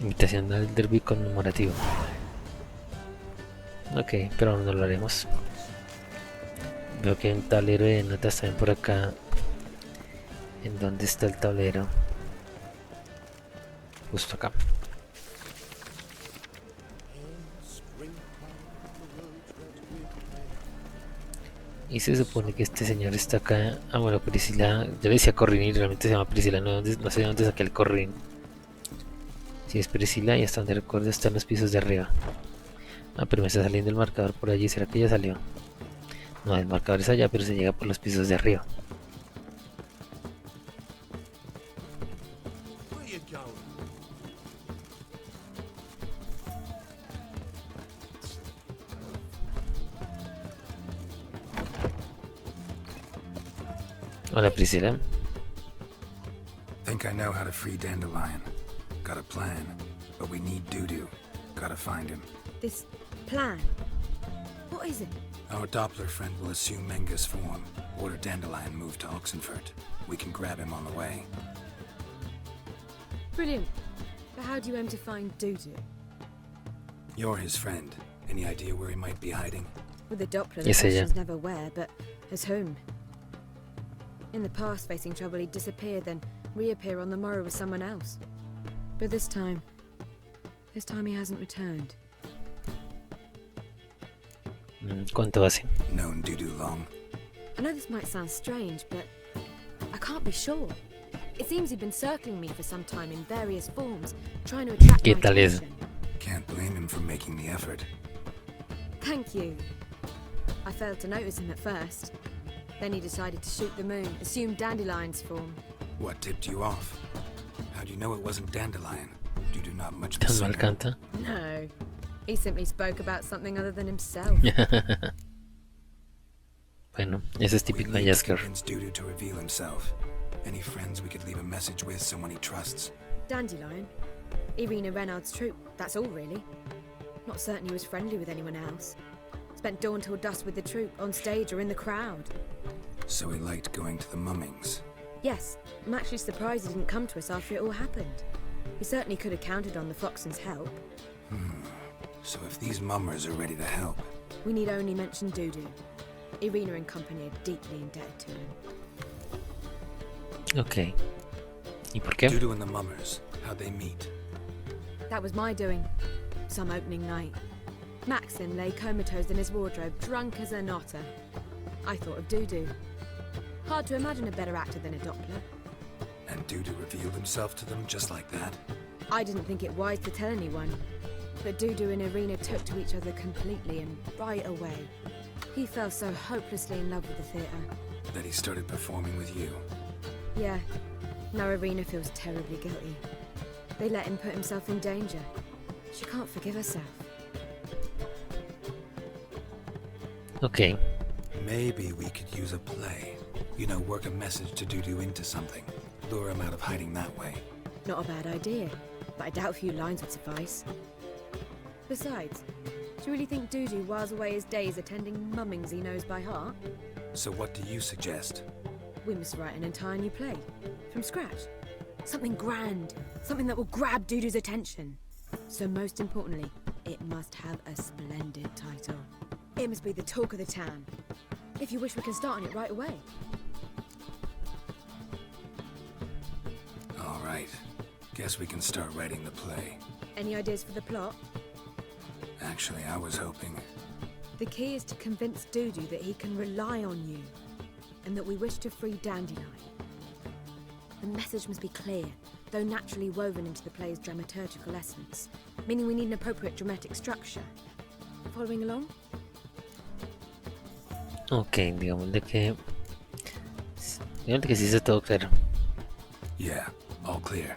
Invitación al derby conmemorativo. Ok, pero no lo haremos. Veo que hay un tablero de notas también por acá. ¿En dónde está el tablero? Justo acá. Y se supone que este señor está acá. Ah, bueno, Priscila. Yo le decía Corrin y realmente se llama Priscila. No sé de dónde saqué el Corrin. Si es Priscila y hasta donde recuerdo está en los pisos de arriba. Ah, pero me está saliendo el marcador por allí. ¿Será que ya salió? No, el marcador es allá, pero se llega por los pisos de arriba. Hola, Priscila. Think I know how to free Dandelion. Got a plan, but we need Dudu. Gotta find him. This plan? What is it? Our Doppler friend will assume Menga's form. Order Dandelion moved to Oxenfurt. We can grab him on the way. Brilliant. But how do you aim to find Dudu? You're his friend. Any idea where he might be hiding? With the Doppler, the Yes, ella. question's never where, but as whom? In the past, facing trouble, he'd disappear, then reappear on the morrow with someone else. But this time he hasn't returned. ¿Cuánto hace? Known Dudu long. I know this might sound strange, but I can't be sure. It seems he'd been circling me for some time in various forms, trying to attract ¿Qué my tal es? attention. Can't blame him for making the effort. Thank you. I failed to notice him at first. Then he decided to shoot the moon, assume Dandelion's form. What tipped you off? How do you know it wasn't Dandelion? Dudu not much of a ¿Tan mal singer. canta? No. He simply spoke about something other than himself. Bueno, eso es We típico de need to Jaskier. convince Dudu to reveal himself. Any friends we could leave a message with, someone he trusts. Dandelion? Irina Renard's troupe, that's all really. Not certain he was friendly with anyone else. Spent dawn till dusk with the troupe, on stage or in the crowd. So he liked going to the mummings. Yes, I'm actually surprised he didn't come to us after it all happened. He certainly could have counted on the Foxton's help. So if these mummers are ready to help, We need only mention Dudu. Irina and company are deeply indebted to him. Ok. ¿Y por qué? Dudu and the mummers, how'd they meet? That was my doing. Some opening night. Maxim lay comatose in his wardrobe, drunk as an otter. I thought of Dudu. Hard to imagine a better actor than a Doppler. And Dudu revealed himself to them just like that? I didn't think it wise to tell anyone. But Dudu and Irina took to each other completely and right away. He fell so hopelessly in love with the theatre. That he started performing with you. Yeah, now Irina feels terribly guilty. They let him put himself in danger. She can't forgive herself. Ok. Maybe we could use a play. You know, work a message to Dudu into something. Lure him out of hiding that way. Not a bad idea, but I doubt a few lines would suffice. Besides, do you really think Dudu whiles away his days attending mummings he knows by heart? So what do you suggest? We must write an entire new play. From scratch. Something grand. Something that will grab Dudu's attention. So most importantly, it must have a splendid title. It must be the talk of the town. If you wish, we can start on it right away. All right. Guess we can start writing the play. Any ideas for the plot? Actually, I was hoping... The key is to convince Dudu that he can rely on you, and that we wish to free Dandelion. The message must be clear, though naturally woven into the play's dramaturgical essence, meaning we need an appropriate dramatic structure. Following along? Ok, digamos de que... Digamos de que sí está todo claro. Yeah, all clear.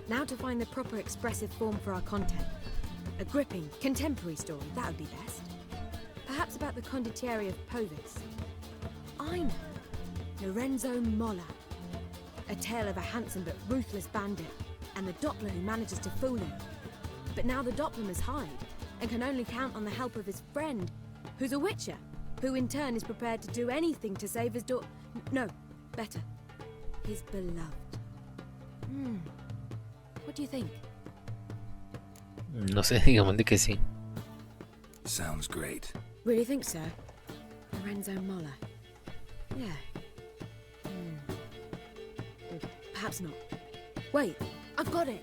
Now to find the proper expressive form for our content. A gripping, contemporary story, that would be best. Perhaps about the condottieri of Povis. I know. Lorenzo Molla. A tale of a handsome but ruthless bandit, and the Doppler who manages to fool him. But now the Doppler must hide, and can only count on the help of his friend, who's a witcher, who in turn is prepared to do anything to save his No, better. His beloved. What do you think? No sé, digamos de que sí. Sounds great. Really think so? Lorenzo Moller. Yeah. Perhaps not. Wait, I've got it!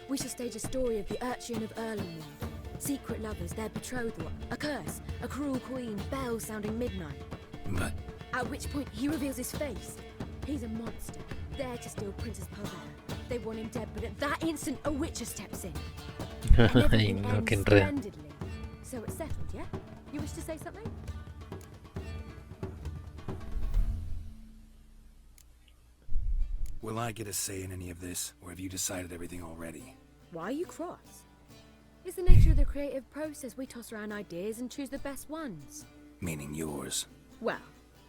We shall stage a story of the urchin of Erlenwald. Secret lovers, their betrothal, a curse, a cruel queen, bells sounding midnight. But At which point he reveals his face. He's a monster, there to steal Princess Pavetta. They want him dead, but at that instant a witcher steps in. And Ay, everything no, ends qué enredo. splendidly. So it's settled, yeah? You wish to say something? will I get a say in any of this, or have you decided everything already? Why are you cross? It's the nature of the creative process. We toss around ideas and choose the best ones. Meaning yours. Well,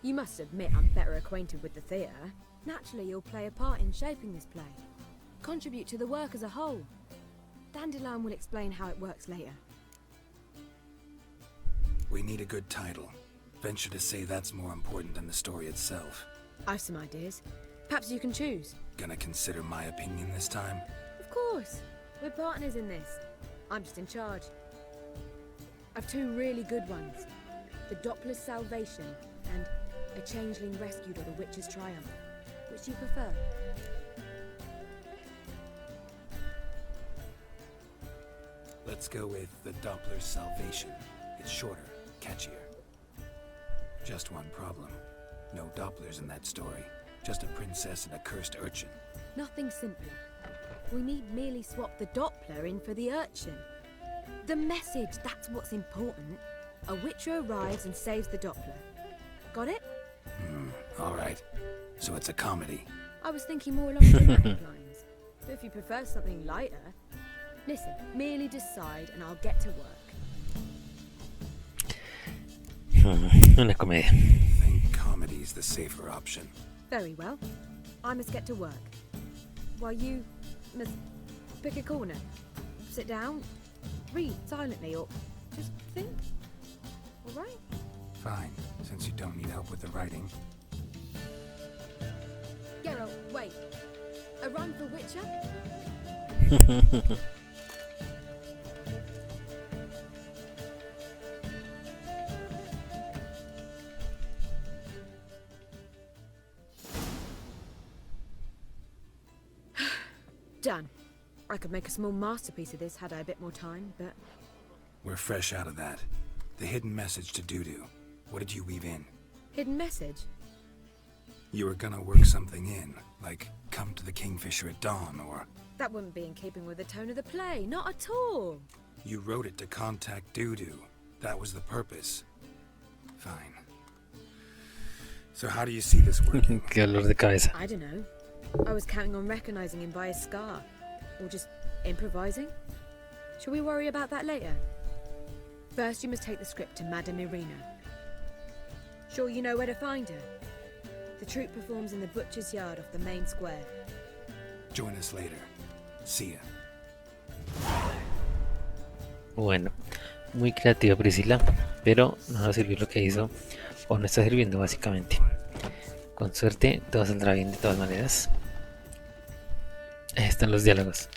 you must admit I'm better acquainted with the theatre. Naturally, you'll play a part in shaping this play. Contribute to the work as a whole. Dandelion will explain how it works later. We need a good title. Venture to say that's more important than the story itself. I've some ideas. Perhaps you can choose. Gonna consider my opinion this time? Of course. We're partners in this. I'm just in charge. I've two really good ones. The Doppler's Salvation and A Changeling Rescued or the Witch's Triumph. Which do you prefer? Let's go with the Doppler's Salvation. It's shorter, catchier. Just one problem. No Dopplers in that story. Just a princess and a cursed urchin. Nothing simpler. We need merely swap the Doppler in for the urchin. The message, that's what's important. A witcher arrives and saves the Doppler. Got it? Alright. So it's a comedy. I was thinking more along dramatic lines. But if you prefer something lighter, listen, merely decide and I'll get to work. Una comedia. I think comedy's the safer option. Very well. I must get to work. While you must pick a corner. Sit down, read silently, or just think. All right? Fine, since you don't need help with the writing. Geralt, wait. A rhyme for Witcher? Done. I could make a small masterpiece of this had I a bit more time, but... We're fresh out of that. The hidden message to Dudu. What did you weave in? Hidden message? You were gonna work something in, like come to the Kingfisher at dawn, or... That wouldn't be in keeping with the tone of the play, not at all. You wrote it to contact Dudu. That was the purpose. Fine. So how do you see this working? Qué dolor de cabeza. I don't know. I was counting on recognizing him by his scar. Or just improvising. Shall we worry about that later? First, you must take the script to Madame Irina. Sure you know where to find her? The troupe performs in the butcher's yard off the main square. Join us later. See ya. Bueno, muy creativa Priscila, pero no va a servir lo que hizo, o no está sirviendo básicamente. Con suerte todo saldrá bien de todas maneras. Ahí están los diálogos.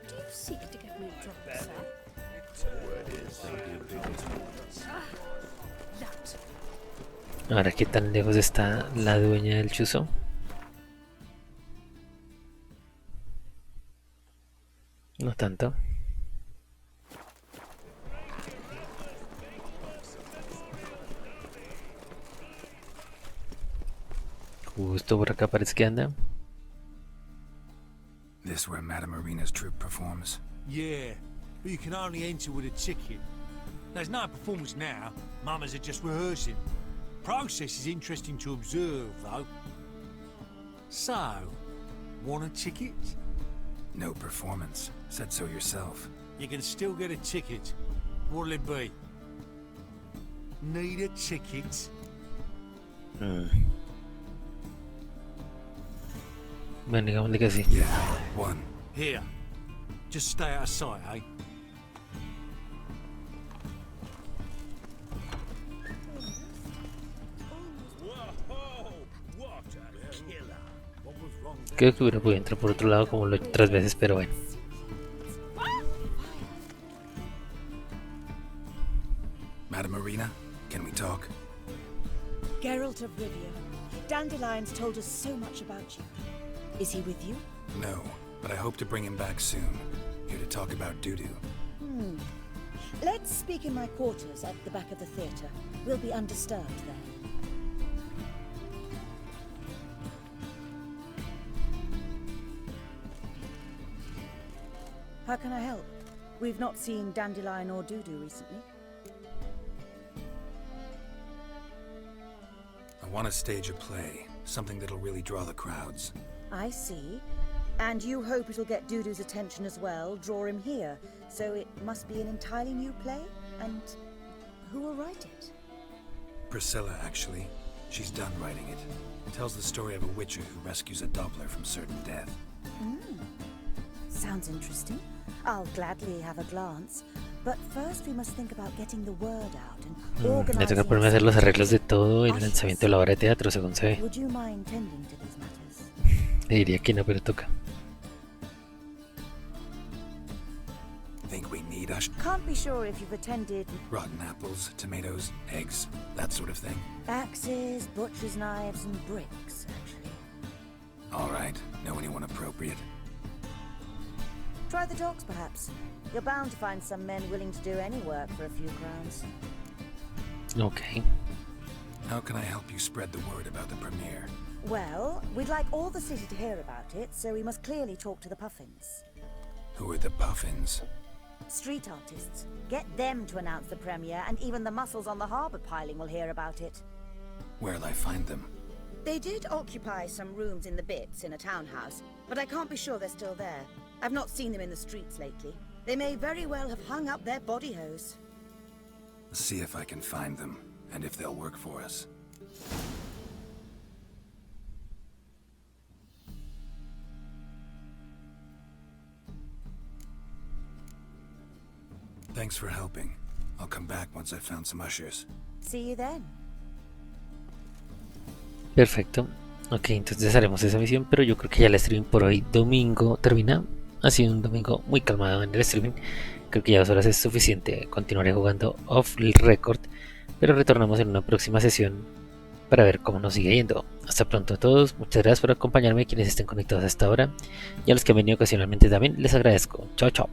Do you seek to get me a drop, sir? Ahora, ¿qué tan lejos está la dueña del chuzo? No tanto. Justo por acá parece que anda. This where Madame Irina's troupe performs? Yeah, but you can only enter with a ticket. There's no performance now. Mamas are just rehearsing. Process is interesting to observe, though. So, want a ticket? No performance. Said so yourself. You can still get a ticket. What'll it be? Need a ticket? Bueno, digámosle que sí. Yeah, one. Here. Just stay out of sight, eh? Creo que hubiera podido entrar por otro lado como lo he hecho otras veces, pero bueno. Madam Arena, can we talk? Geralt of Rivia, Dandelion's told us so much about you. Is he with you? No, but I hope to bring him back soon. Here to talk about Dudu. Let's speak in my quarters at the back of the theatre. We'll be undisturbed there. How can I help? We've not seen Dandelion or Dudu recently. I want to stage a play, something that'll really draw the crowds. I see. And you hope it'll get Dudu's attention as well, draw him here. So it must be an entirely new play? And who will write it? Priscila, actually. She's done writing it. It tells the story of a witcher who rescues a Doppler from certain death. Sounds interesting. I'll gladly have a glance. But first we must think about getting the word out and Me organizing. toca ponerme a hacer los arreglos de todo en el lanzamiento de la obra de teatro, según se ve. Would you mind tending to these matters? Le diría que no, pero toca. Think we need Can't be sure if you've attended rotten apples, tomatoes, eggs, that sort of thing. axes, butcher's knives, and bricks, actually. All right. Know anyone appropriate? Try the dogs, perhaps. You're bound to find some men willing to do any work for a few crowns. Ok. How can I help you spread the word about the premiere? Well, we'd like all the city to hear about it, so we must clearly talk to the Puffins. Who are the Puffins? Street artists. Get them to announce the premiere, and even the muscles on the harbour piling will hear about it. Where'll I find them? They did occupy some rooms in the Bits in a townhouse, but I can't be sure they're still there. I've not seen them in the streets lately. They may very well have hung up their body hose. See if I can find them, and if they'll work for us. Thanks for helping. I'll come back once I've found some ushers. See you then. Perfecto. Ok, entonces haremos esa misión, pero yo creo que ya el streaming por hoy domingo termina. Ha sido un domingo muy calmado en el streaming. Creo que ya 2 horas es suficiente. Continuaré jugando off el record, pero retornamos en una próxima sesión para ver cómo nos sigue yendo. Hasta pronto a todos. Muchas gracias por acompañarme, quienes estén conectados hasta ahora. Y a los que han venido ocasionalmente también les agradezco. Chao, chao.